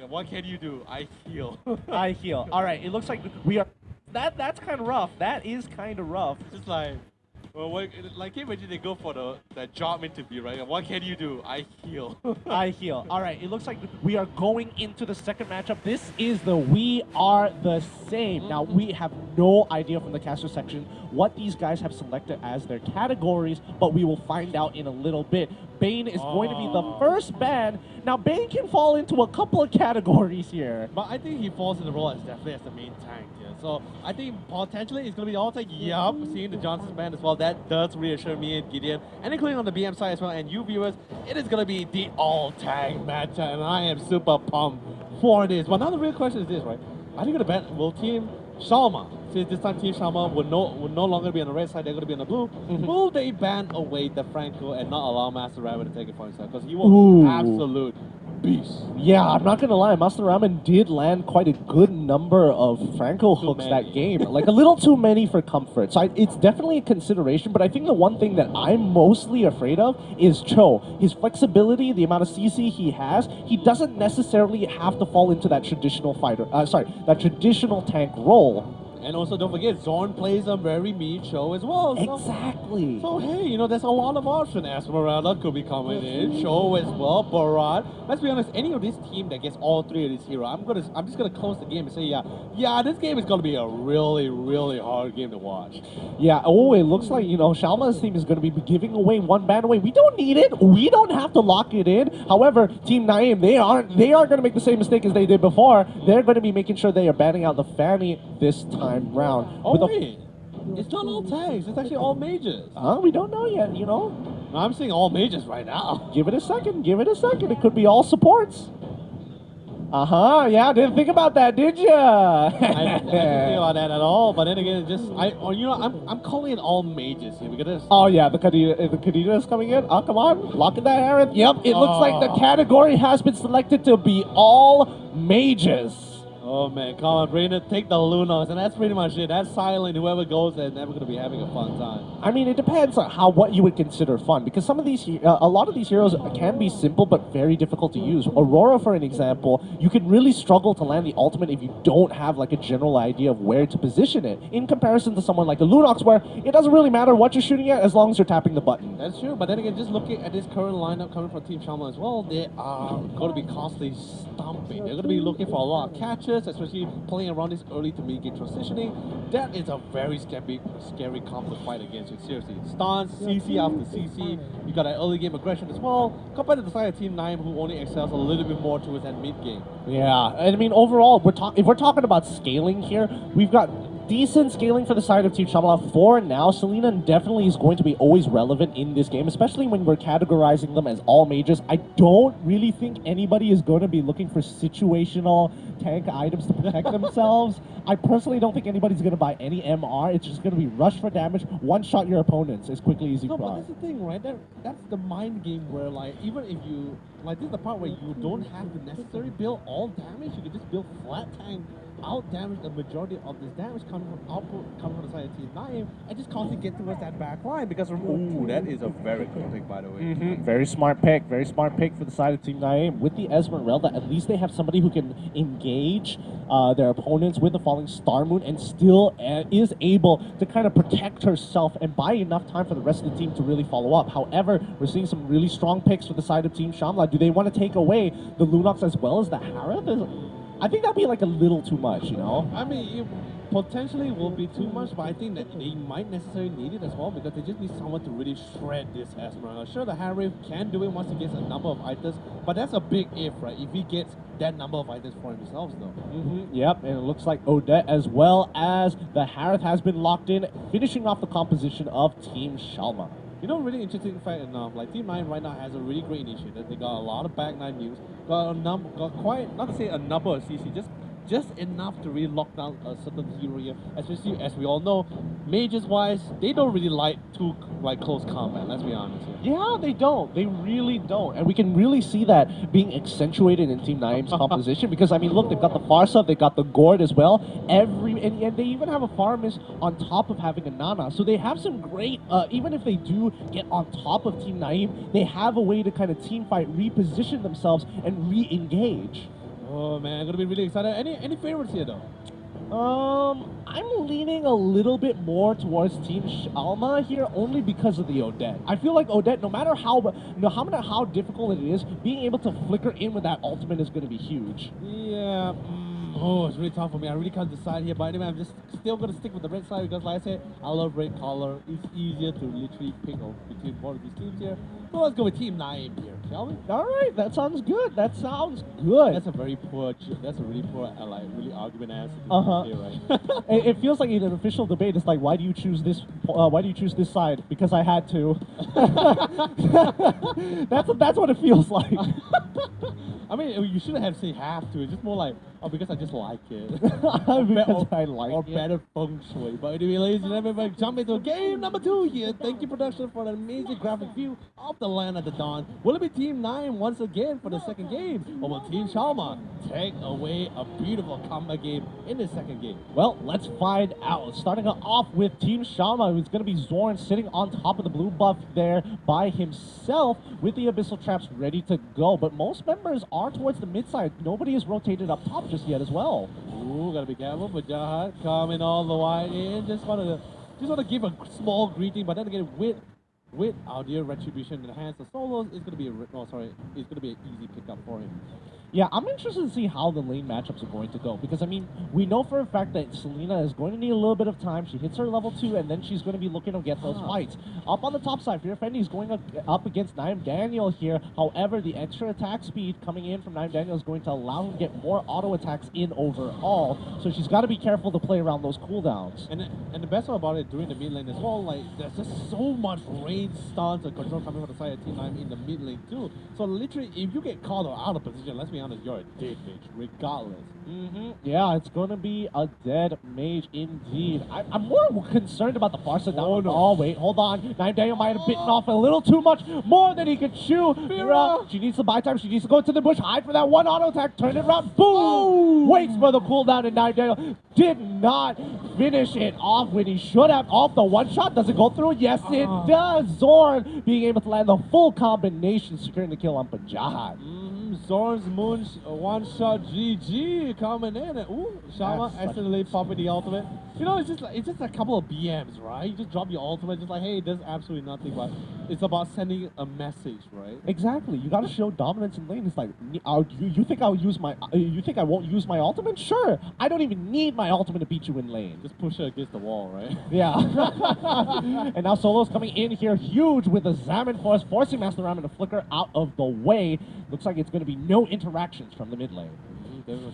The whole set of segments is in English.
What can you do? I heal. I heal. All right, it looks like we are. That's kind of rough. That is kind of rough. Just like, well, can you imagine they go for the job interview, right? What can you do? I heal. I heal. All right, it looks like we are going into the second matchup. This is the We Are the Same. Now, we have no idea from the caster section what these guys have selected as their categories, but we will find out in a little bit. Bane is going to be the first ban. Now, Bane can fall into a couple of categories here. But I think he falls in the role as definitely as the main tank here. So I think potentially it's going to be all tank. Yup, seeing the Johnson's ban as well, that does reassure me and Gideon, and including on the BM side as well, and you viewers, it is going to be the all-tank matchup, and I am super pumped for this. But now the real question is this, right? Are they going to ban, will Team Shalma, since this time Team Shalma will no longer be on the red side, they're going to be on the blue, will they ban away the Franco and not allow Master Rabbit to take it for himself? Because he was absolute beast. Yeah, I'm not gonna lie, Master Ramen did land quite a good number of Franco hooks that game. Like a little too many for comfort. So it's definitely a consideration, but I think the one thing that I'm mostly afraid of is Cho. His flexibility, the amount of CC he has, he doesn't necessarily have to fall into that traditional fighter, that traditional tank role. And also, don't forget, Zorn plays a very mean show as well. So, Exactly. So, hey, you know, there's a lot of options. Esmeralda could be coming in, Show as well, Barat. Let's be honest, any of this team that gets all three of these heroes, I'm just gonna close the game and say, yeah, this game is gonna be a really, really hard game to watch. Yeah, oh, it looks like, you know, Shalma's team is going to be giving away one ban away. We don't need it. We don't have to lock it in. However, Team Naim, they aren't going to make the same mistake as they did before. They're going to be making sure they are banning out the Fanny this time round. Oh, wait. It's not all tanks. It's actually all mages. We don't know yet, you know. I'm seeing all mages right now. Give it a second. Give it a second. It could be all supports. Yeah, didn't think about that, did ya? I didn't think about that at all, but then again, I'm calling it all mages here because oh yeah, the Kadena is coming in. Oh, come on, lock in that Aerith. Yep, it looks like the category has been selected to be all mages. Oh man, come on, Brandon, take the Lunox, and that's pretty much it. That's silent. Whoever goes, they're never going to be having a fun time. I mean, it depends on what you would consider fun, because some of these, a lot of these heroes can be simple but very difficult to use. Aurora, for an example, you can really struggle to land the ultimate if you don't have like a general idea of where to position it. In comparison to someone like a Lunox, where it doesn't really matter what you're shooting at as long as you're tapping the button. That's true, but then again, just looking at this current lineup coming from Team Shalma as well, they are going to be constantly stomping. They're going to be looking for a lot of catches, especially playing around this early to mid-game transitioning. That is a very scary comp to fight against. Seriously, stance, CC after CC, you got an early game aggression as well, compared to the side of Team Naim, who only excels a little bit more towards that mid-game. Yeah, I mean, overall, if we're talking about scaling here, we've got decent scaling for the side of Team Shamala for now. Selena definitely is going to be always relevant in this game, especially when we're categorizing them as all mages. I don't really think anybody is going to be looking for situational tank items to protect themselves. I personally don't think anybody's going to buy any MR. It's just going to be rush for damage, one-shot your opponents as quickly as you can. No, but that's the thing, right? That's the mind game where, like, even if you... Like, this is the part where you don't have to necessarily build all damage. You can just build flat tank, out damage the majority of this damage coming from output, coming from the side of Team Naim, and just constantly get towards that back line. Because, ooh, that is a very good pick, by the way. Very smart pick. Very smart pick for the side of Team Naim. With the Esmeralda, at least they have somebody who can engage their opponents with the falling Star Moon and still is able to kind of protect herself and buy enough time for the rest of the team to really follow up. However, we're seeing some really strong picks for the side of Team Shamla. Do they want to take away the Lunox as well as the Harith? I think that'd be like a little too much, you know? I mean, it potentially will be too much, but I think that they might necessarily need it as well because they just need someone to really shred this Esmeralda. Sure, the Harith can do it once he gets a number of items, but that's a big if, right? If he gets that number of items for himself, though. Yep, and it looks like Odette as well as the Harith has been locked in, finishing off the composition of Team Shalma. You know, really interesting fact enough, like Team 9 right now has a really great initiative. They got a lot of back 9 news, got quite, not to say a number of CC, just enough to really lock down a certain hero here. Especially as we all know, mages wise, they don't really like too close combat, let's be honest here. Yeah, they don't. They really don't. And we can really see that being accentuated in Team Naim's composition because, I mean, look, they've got the Farsa, they've got the Gord as well. And they even have a Farmis on top of having a Nana. So they have some great, even if they do get on top of Team Naim, they have a way to kind of team fight, reposition themselves, and re-engage. Oh man, gonna be really excited. Any favorites here though? I'm leaning a little bit more towards Team Shalma here, only because of the Odette. I feel like Odette, no matter how difficult it is, being able to flicker in with that ultimate is going to be huge. Yeah. Oh, it's really tough for me. I really can't decide here. But anyway, I'm just still gonna stick with the red side because, like I said, I love red color. It's easier to literally pick between one of these teams here. So let's go with Team Naim here, shall we? All right, that sounds good. That sounds good. That's a really poor, like really argument answer. Here, right? It feels like in an official debate, it's like, why do you choose this? Why do you choose this side? Because I had to. that's what it feels like. I mean, you shouldn't have said have to. It's just more like, oh, because I just like it. Because I like or it. better feng shui. But anyway, ladies and gentlemen, we're jumping into game number 2 here. Thank you, production, for an amazing graphic view of the land at the dawn. Will it be Team Naim once again for the second game? Or will Team Shalma take away a beautiful comeback game in the second game? Well, let's find out. Starting off with Team Shalma, who's going to be Zorn sitting on top of the blue buff there by himself with the Abyssal Traps ready to go. But most members are towards the mid side. Nobody is rotated up top just yet as well. Ooh, gotta be careful. But Jahat coming all the way in. Just want to give a small greeting, but then again with our dear Retribution in the hands of Solos, it's gonna be it's gonna be an easy pickup for him. Yeah, I'm interested to see how the lane matchups are going to go, because, I mean, we know for a fact that Selena is going to need a little bit of time. She hits her level 2, and then she's going to be looking to get those fights. Up on the top side, Fear Fendi is going up against Naim Daniel here. However, the extra attack speed coming in from Naim Daniel is going to allow him to get more auto attacks in overall, so she's got to be careful to play around those cooldowns. And the best part about it during the mid lane as well, like, there's just so much range stance and control coming from the side of Team Naim in the mid lane too. So literally, if you get caught or out of position, let's be honest, you're a dead mage, regardless. Yeah, it's going to be a dead mage indeed. I'm more concerned about the far side down. Oh, wait, hold on. Naim Daniel might have bitten off a little too much, more than he could chew. Fira, she needs to buy time. She needs to go to the bush, hide for that one auto attack, turn it around, boom! Waits for the cooldown, and Naim Daniel did not finish it off when he should have. Off the one shot, does it go through? Yes, it does. Zorn being able to land the full combination, securing the kill on Pajahat. Zorn's Moon one-shot GG coming in. And, ooh, Shalma accidentally popping the ultimate. You know, it's just a couple of BMs, right? You just drop your ultimate, just like, hey, there's absolutely nothing, but it's about sending a message, right? Exactly. You got to show dominance in lane. It's like, you think I'll use my, you think I won't use my ultimate? Sure. I don't even need my ultimate to beat you in lane. Just push her against the wall, right? Yeah. And now Solo's coming in here huge with the Salmon Force, forcing Master Ramen to flicker out of the way. Looks like it's going to be no interactions from the mid lane.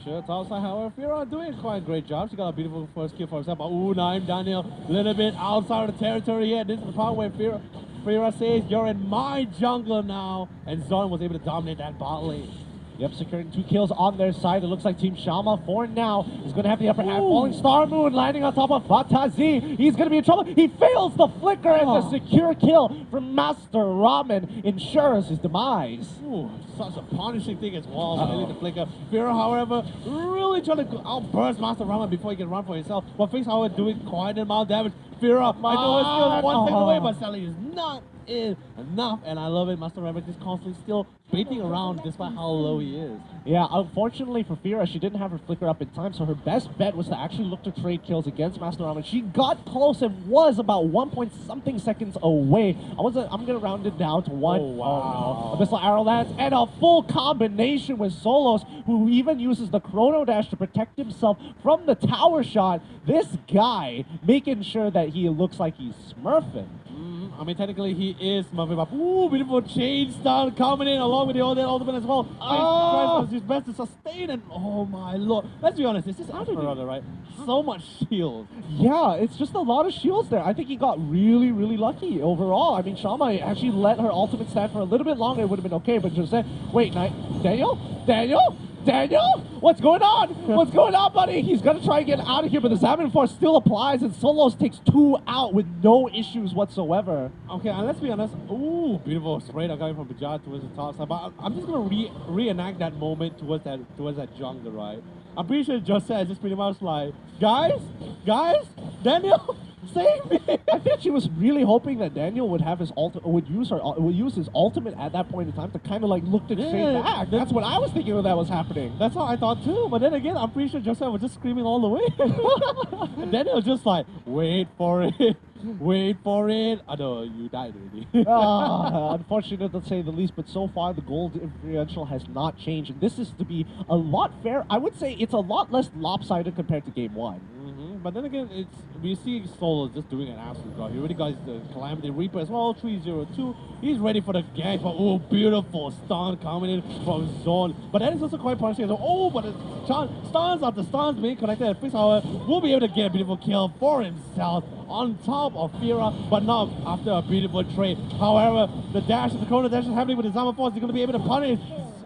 Sure. Topside, however, Fira doing quite a great job. She got a beautiful first kill for herself. But ooh, Naim Daniel, a little bit outside of the territory here. This is the part where Fira says, you're in my jungle now. And Zorn was able to dominate that bot lane. Yep, securing 2 kills on their side. It looks like Team Shalma for now is going to have the upper hand. Falling Star Moon landing on top of Fatazi. He's going to be in trouble. He fails the flicker, and the secure kill from Master Ramen ensures his demise. Ooh, such a punishing thing as well. The flicker. Fira, however, really trying to outburst Master Ramen before he can run for himself. But Fix, however, doing quite an amount of damage. Fira, I know it's still one second away, but Sally is not in enough, and I love it. Master Rabbit is constantly still baiting around despite how low he is. Yeah, unfortunately for Fira, she didn't have her flicker up in time, so her best bet was to actually look to trade kills against Master Ramen. She got close and was about 1-point-something seconds away. I'm gonna round it down to 1. Oh, wow. No. Abyssal Arrow lands, and a full combination with Solos, who even uses the Chrono Dash to protect himself from the tower shot. This guy making sure that he looks like he's smurfing. I mean, technically he is smurfing, but ooh, beautiful chain stun coming in along with the ultimate as well. Tries his best to sustain, and oh my lord. Let's be honest, this is Alpharada, right? So much shield. Yeah, it's just a lot of shields there. I think he got really, really lucky overall. I mean, Shalma actually let her ultimate stand for a little bit longer. It would have been okay, but just said, wait, Daniel? What's going on? What's going on, buddy? He's gonna try and get out of here, but the Salmon Force still applies, and Solos takes 2 out with no issues whatsoever. Okay, and let's be honest. Ooh, beautiful straight up coming from Bajaj towards the top side. But I'm just gonna reenact that moment towards that jungle, right? I'm pretty sure Josette is just pretty much like, guys, Daniel, save me. I think she was really hoping that Daniel would have his would use his ultimate at that point in time to kind of like look to straight back. That's what I was thinking when that was happening. That's what I thought too. But then again, I'm pretty sure Joseph was just screaming all the way. And Daniel was just like, wait for it. Wait for it. I know you died already. Unfortunate to say the least, but so far the goal differential has not changed. And this is to be a lot fair. I would say it's a lot less lopsided compared to game one. But then again, we see Solo just doing an absolute job. He already got the Calamity Reaper as well, 302. He's ready for the gang. But oh, beautiful stun coming in from Zone. But that is also quite punishing. So, oh, but the stuns after stuns being connected at Fix, however, will be able to get a beautiful kill for himself on top of Fira, but not after a beautiful trade. However, the dash, the corner dash is happening with the Zama Force. He's going to be able to punish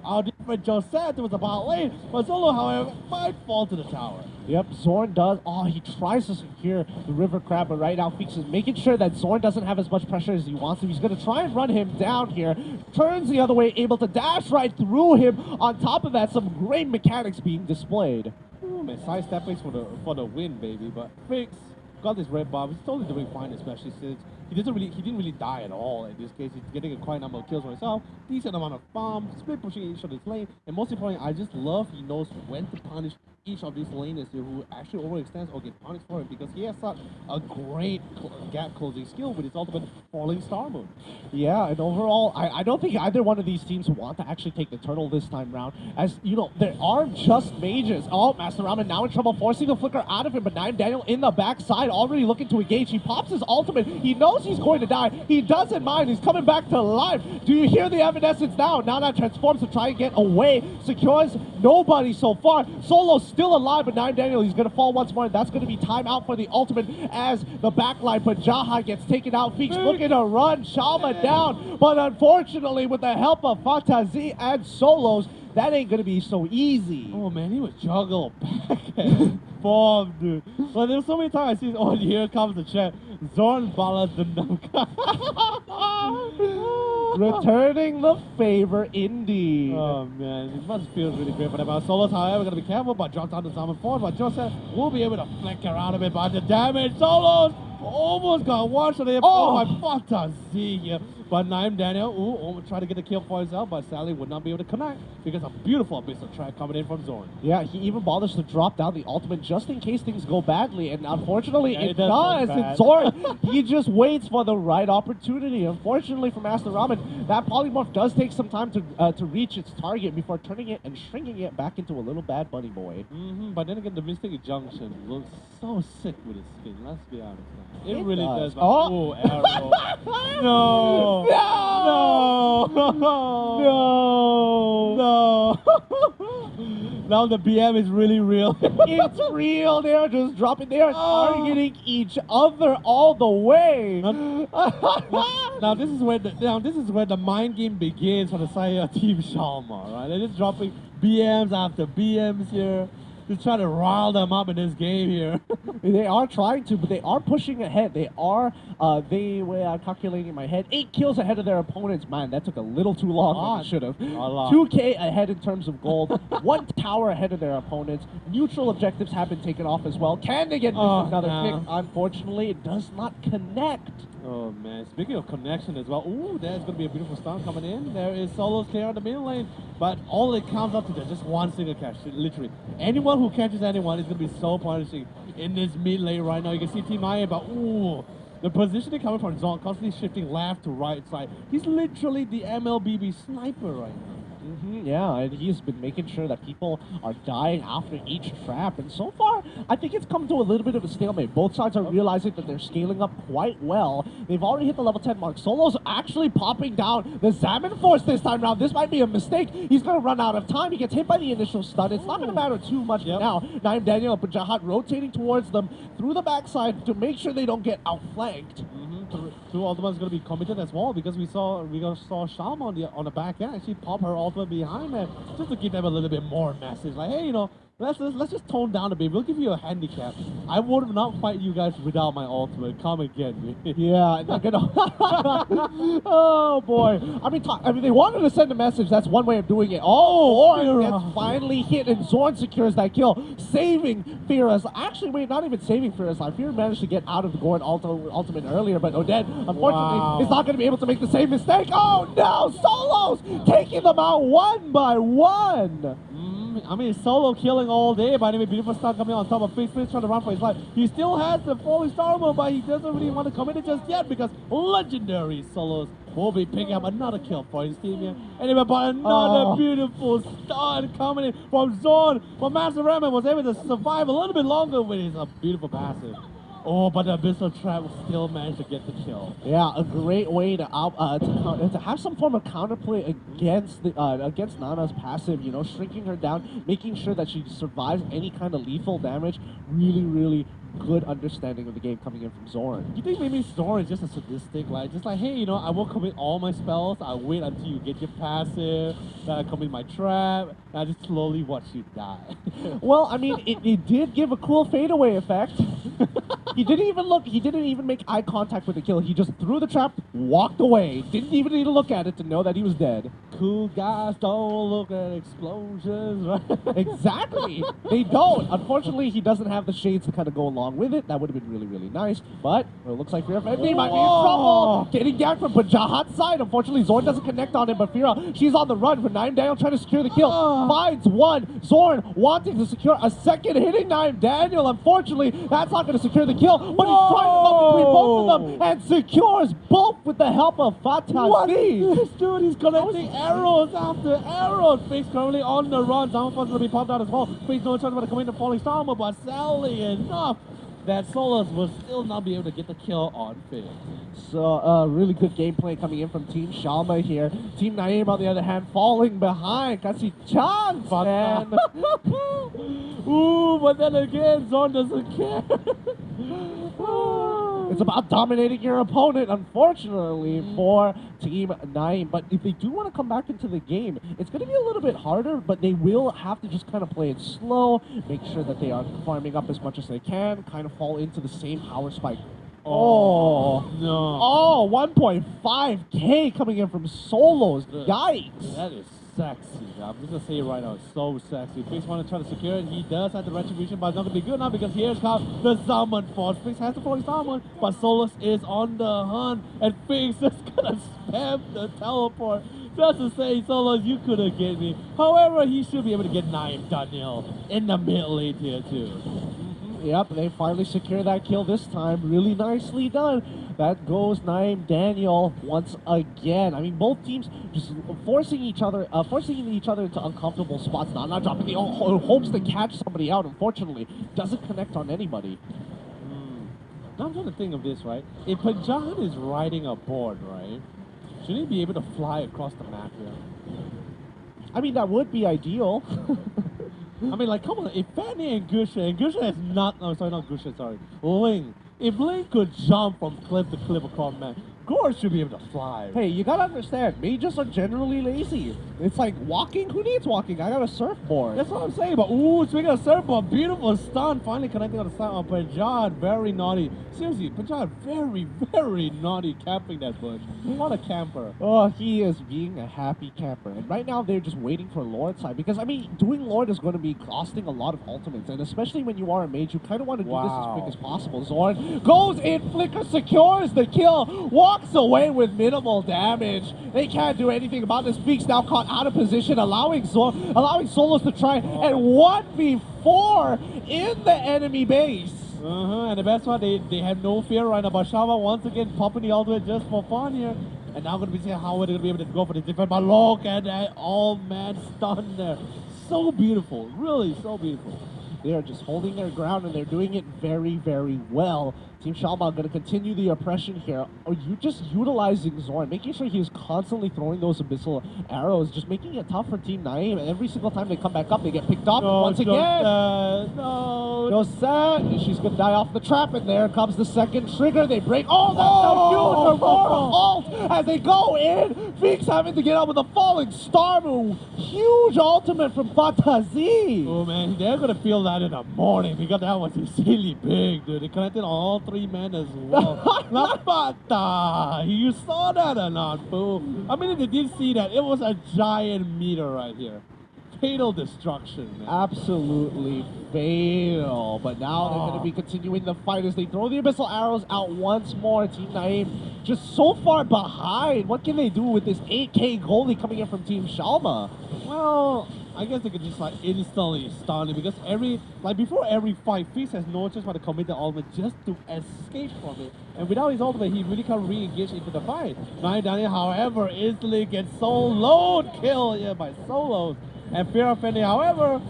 our different Josette. It was a bot lane, but Solo, however, might fall to the tower. Yep, Zorn does. Oh, he tries to secure the River Crab, but right now Feeks is making sure that Zorn doesn't have as much pressure as he wants to. He's going to try and run him down here. Turns the other way, able to dash right through him. On top of that, some great mechanics being displayed. Ooh, man, sidestepping for the win, baby. But Feeks got this red bomb. He's totally doing fine, especially since he didn't really die at all. In this case, he's getting a quite number of kills for himself, decent amount of bombs, split pushing each of his lane, and most importantly, I just love he knows when to punish each of these laners here who actually overextends or get punished for it, because he has such a great gap closing skill with his ultimate falling star move. Yeah, and overall, I don't think either one of these teams want to actually take the turtle this time round. As you know, there are just mages. Oh, Master Ramen now in trouble, forcing the flicker out of him, but Naim Daniel in the backside already looking to engage. He pops his ultimate. He knows he's going to die. He doesn't mind. He's coming back to life. Do you hear the evanescence now? Now that transforms to try and get away. Secures nobody so far. Solo's still alive, but Naim Daniel, he's going to fall once more. That's going to be time out for the ultimate as the backline. But Jaha gets taken out. Feeks looking to run Shalma down. But unfortunately, with the help of Fantazi and Solos, that ain't going to be so easy. Oh man, he was juggle back and forth, dude. But there's so many times I see, oh, here comes the chat. Zorn Bala Dunamka. Returning the favor indeed. Oh man, it must feel really great for them. Our Solos, however, going to be careful, but drops down to Summon Force. But Joseph will be able to flick around a bit, but the damage, Solos almost got one shot. Oh my Fantasy here. But Naim Daniel, trying to get the kill for himself, but sadly would not be able to connect because a beautiful abyssal track coming in from Zorn. Yeah, he even bothers to drop down the ultimate just in case things go badly, and unfortunately it does. And Zorn, he just waits for the right opportunity. Unfortunately for Master Ramen, that polymorph does take some time to reach its target before turning it and shrinking it back into a little bad bunny boy. But then again, the Mystic Junction looks so sick with its skin, let's be honest now. It really does. Oh, arrow. No! No! No! Now the BM is really real. It's real. They're just dropping. They are targeting each other all the way. Now this is where the mind game begins for the side of Team Shalma, right? They're just dropping BMs after BMs here. Just trying to rile them up in this game here. They are trying to, but they are pushing ahead. They are, calculating in my head, 8 kills ahead of their opponents. Man, that took a little too long than it should have. 2K ahead in terms of gold. 1 tower ahead of their opponents. Neutral objectives have been taken off as well. Can they get another pick? Unfortunately, it does not connect. Oh man, speaking of connection as well, ooh, there's going to be a beautiful stun coming in. There is Solos clear on the middle lane, but all it comes up to is just one single catch, literally. Anyone who catches anyone is going to be so punishing in this mid lane right now. You can see Team Naim, but ooh, the positioning coming from Zon, constantly shifting left to right side. He's literally the MLBB sniper right now. Yeah, and he's been making sure that people are dying after each trap. And so far, I think it's come to a little bit of a stalemate. Both sides are realizing that they're scaling up quite well. They've already hit the level 10 mark. Solo's actually popping down the Salmon Force this time around. This might be a mistake. He's going to run out of time. He gets hit by the initial stun. It's not going to matter too much now. Naim Daniel and Jahat rotating towards them through the backside to make sure they don't get outflanked. Two ultimates going to be committed as well, because we saw Shalma on the back end actually pop her ultimate behind there just to give them a little bit more message. Like, hey, you know, let's just tone down a bit. We'll give you a handicap. I would not fight you guys without my ultimate. Come and get me. Yeah, not gonna. Oh boy. I mean, they wanted to send a message. That's one way of doing it. Oh, Zorn gets finally hit, and Zorn secures that kill, saving Fira's. Actually, wait, not even saving Fira's life. Fira managed to get out of the Goron ultimate earlier, but Odette, unfortunately, is not going to be able to make the same mistake. Oh no, Solos taking them out one by one. I mean, solo killing all day, but anyway, beautiful start coming on top of Fix. Fix trying to run for his life. He still has the falling star mode, but he doesn't really want to commit it just yet because legendary solos will be picking up another kill for his team here. Anyway, but another beautiful start coming in from Zorn. But Master Ramen was able to survive a little bit longer with his beautiful passive. Oh, but the Abyssal Trap still managed to get the kill. Yeah, a great way to have some form of counterplay against Nana's passive, you know, shrinking her down, making sure that she survives any kind of lethal damage. Really, really good understanding of the game coming in from Zorn. You think maybe Zorn is just a sadistic, like, just like, hey, you know, I won't commit all my spells, I'll wait until you get your passive, then I commit my trap, and I just slowly watch you die. Well, I mean, it did give a cool fadeaway effect. He didn't even make eye contact with the kill. He just threw the trap, walked away. Didn't even need to look at it to know that he was dead. Cool guys don't look at explosions, right? Exactly. They don't. Unfortunately, he doesn't have the shades to kind of go along with it. That would have been really, really nice. But it looks like Fira might be in trouble. Getting down from Bajahat's side. Unfortunately, Zorn doesn't connect on him, but Fira, she's on the run. For Naim Daniel trying to secure the kill. Finds one. Zorn wanting to secure a second, hitting Naim Daniel. Unfortunately, that's not going to secure the kill, but he's trying to look between both of them and secures both with the help of Fatah. What is this dude? He's connecting arrows after arrows. Fix currently on the run. Someone's going to be popped out as well. Fix no chance about to come in the falling star armor, but sadly enough, that Solos will still not be able to get the kill on Fix. So, really good gameplay coming in from Team Shalma here. Team Naim, on the other hand, falling behind. Kasi chance, man. Ooh, but then again, Zorn doesn't care. It's about dominating your opponent, unfortunately, for Team Naim. But if they do want to come back into the game, it's going to be a little bit harder, but they will have to just kind of play it slow, make sure that they are farming up as much as they can, kind of fall into the same power spike. Oh, no. Oh, 1.5K coming in from Solos. Yikes. That is sexy. I'm just going to say it right now. It's so sexy. Fix want to try to secure it. He does have the retribution, but it's not going to be good now because here's how the summon force. Fix has the falling summon, but Solos is on the hunt, and Fix is going to spam the teleport. Just to say, Solos, you could have get me. However, he should be able to get Naim Daniel in the mid lane here too. Yep, they finally secure that kill this time. Really nicely done. That goes Naim Daniel once again. I mean, both teams just forcing each other into uncomfortable spots. Not dropping the hopes to catch somebody out. Unfortunately, doesn't connect on anybody. Now I'm trying to think of this, right? If Pajan is riding a board, right? Should he be able to fly across the map here? I mean, that would be ideal. I mean, like, come on, if Fanny and Gusha has not, oh, sorry, not Gusha, sorry, Ling. If Ling could jump from cliff to cliff across map, Gore should be able to fly. Hey, you gotta understand, mages are generally lazy. It's like walking, who needs walking? I got a surfboard. That's what I'm saying, but ooh, speaking of surfboard, beautiful stun, finally connecting on the side of Pajad, very naughty. Seriously, Pajad, very, very naughty camping that bush. What a camper. Oh, he is being a happy camper. And right now, they're just waiting for Lord side, because, I mean, doing Lord is going to be costing a lot of ultimates, and especially when you are a mage, you kind of want to do this as quick as possible. Zorn goes in, Flicker secures the kill, walks away with minimal damage. They can't do anything about this. Beak's now caught out of position, allowing Solos to try and 1v4 in the enemy base. And the best part, they have no fear right now. But Shalma once again popping the ultimate just for fun here. And now going to be seeing how they're going to be able to go for the defense. But look at that all-man stun there. So beautiful. Really so beautiful. They are just holding their ground, and they're doing it very, very well. Team Shalma going to continue the oppression here. Are you just utilizing Zorn, making sure he is constantly throwing those abyssal arrows, just making it tough for Team Naim. Every single time they come back up, they get picked up once again. No. Josette, she's going to die off the trap, and there comes the second trigger. They break. Oh, that's so huge! Aurora ult as they go in Fix having to get out with a falling star move. Huge ultimate from Fatazi. Oh man, they're gonna feel that in the morning because that was insanely big, dude. They connected on all 3 men as well. Lapata! You saw that or not, boo? I mean, if they did see that, it was a giant meter right here. Fatal destruction, man. Absolutely fatal. But now they're going to be continuing the fight as they throw the abyssal arrows out once more. Team Naim just so far behind. What can they do with this 8K goalie coming in from Team Shalma? Well, I guess they could just like instantly stun it because before every fight, Fizz has no choice but to commit the ultimate just to escape from it. And without his ultimate, he really can't re-engage into the fight. Naim down here, however, instantly gets soloed kill here by solos. And Fear of Fendi, however,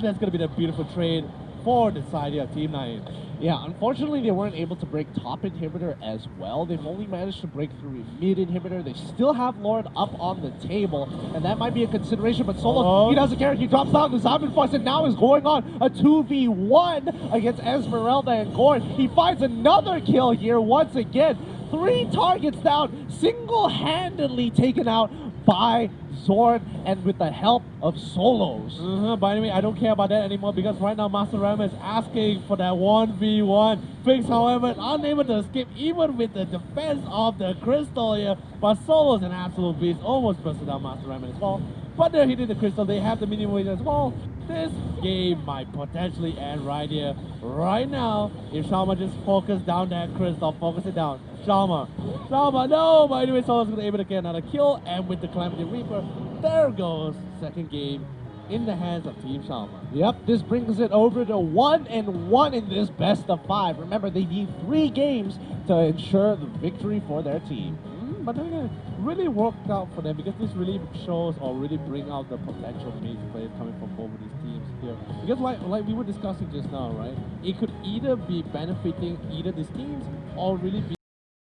that's going to be the beautiful trade for the side here of Team Naim. Yeah, unfortunately, they weren't able to break top inhibitor as well. They've only managed to break through mid inhibitor. They still have Lord up on the table, and that might be a consideration. But Solo, he doesn't care. He drops down the Zabin Force, and now is going on a 2v1 against Esmeralda and Gord. He finds another kill here once again. 3 targets down, single-handedly taken out by Zord, and with the help of solos. But anyway, I don't care about that anymore because right now Master Ram is asking for that 1v1. Fix, however, unable to escape even with the defense of the crystal here. But Solo's an absolute beast, almost busted down Master Ram as well. But they're hitting the crystal, they have the minimum weight as well. This game might potentially end right here, right now, if Shalma just focus down that crystal, focus it down. Shalma, no! But anyway, Solo's going to be able to get another kill, and with the Calamity Reaper, there goes second game in the hands of Team Shalma. Yep, this brings it over to 1-1 in this best of 5. Remember, they need 3 games to ensure the victory for their team. But then again, really worked out for them because this really shows or really bring out the potential major players coming from both of these teams here. Because like we were discussing just now, right? It could either be benefiting either these teams or really be